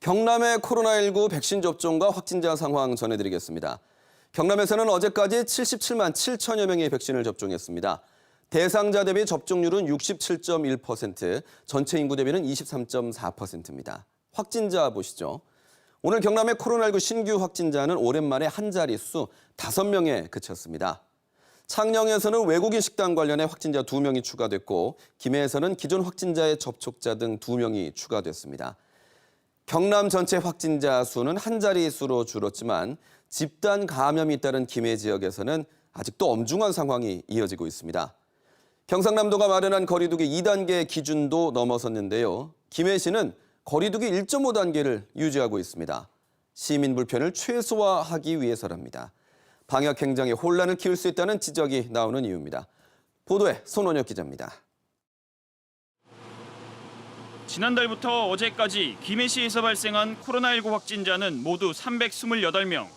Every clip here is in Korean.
경남의 코로나19 백신 접종과 확진자 상황 전해드리겠습니다. 경남에서는 어제까지 77만 7천여 명의 백신을 접종했습니다. 대상자 대비 접종률은 67.1%, 전체 인구 대비는 23.4%입니다. 확진자 보시죠. 오늘 경남의 코로나19 신규 확진자는 오랜만에 한 자릿수 5명에 그쳤습니다. 창녕에서는 외국인 식당 관련해 확진자 2명이 추가됐고, 김해에서는 기존 확진자의 접촉자 등 2명이 추가됐습니다. 경남 전체 확진자 수는 한 자릿수로 줄었지만 집단 감염이 잇따른 김해 지역에서는 아직도 엄중한 상황이 이어지고 있습니다. 경상남도가 마련한 거리두기 2단계 기준도 넘어섰는데요. 김해시는 거리두기 1.5단계를 유지하고 있습니다. 시민 불편을 최소화하기 위해서랍니다. 방역 행정에 혼란을 키울 수 있다는 지적이 나오는 이유입니다. 보도에 손원혁 기자입니다. 지난달부터 어제까지 김해시에서 발생한 코로나19 확진자는 모두 328명.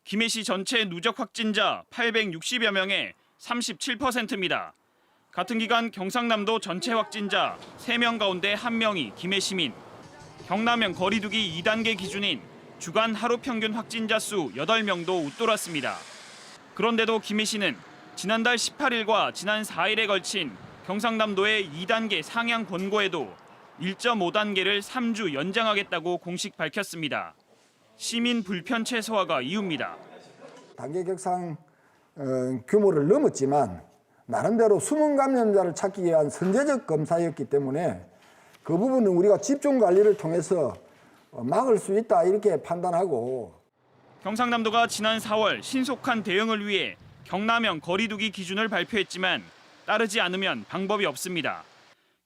김해시 전체 누적 확진자 860여 명의 37%입니다. 같은 기간 경상남도 전체 확진자 3명 가운데 1명이 김해시민. 경남형 거리두기 2단계 기준인 주간 하루 평균 확진자 수 8명도 웃돌았습니다. 그런데도 김해시는 지난달 18일과 지난 4일에 걸친 경상남도의 2단계 상향 권고에도 1.5단계를 3주 연장하겠다고 공식 밝혔습니다. 시민 불편 최소화가 이유입니다. 단계 격상 규모를 넘었지만 나름대로 숨은 감염자를 찾기 위한 선제적 검사였기 때문에 그 부분은 우리가 집중 관리를 통해서 막을 수 있다 이렇게 판단하고. 경상남도가 지난 4월 신속한 대응을 위해 경남형 거리두기 기준을 발표했지만 따르지 않으면 방법이 없습니다.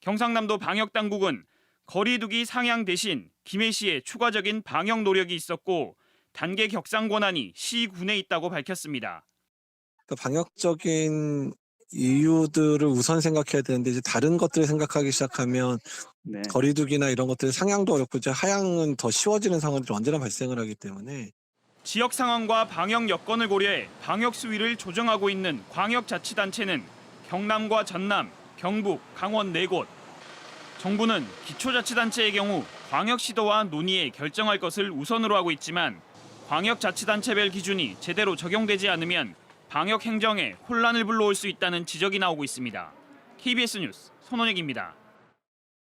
경상남도 방역당국은 거리두기 상향 대신 김해시에 추가적인 방역 노력이 있었고 단계 격상 권한이 시군에 있다고 밝혔습니다. 방역적인 이유들을 우선 생각해야 되는데 이제 다른 것들을 생각하기 시작하면 거리두기나 이런 것들 상향도 어렵고 이제 하향은 더 쉬워지는 상황들이 언제나 발생을 하기 때문에 지역 상황과 방역 여건을 고려해 방역 수위를 조정하고 있는 광역자치단체는 경남과 전남, 경북, 강원 4곳. 정부는 기초자치단체의 경우 광역시도와 논의해 결정할 것을 우선으로 하고 있지만 광역자치단체별 기준이 제대로 적용되지 않으면 방역 행정에 혼란을 불러올 수 있다는 지적이 나오고 있습니다. KBS 뉴스 손원혁입니다.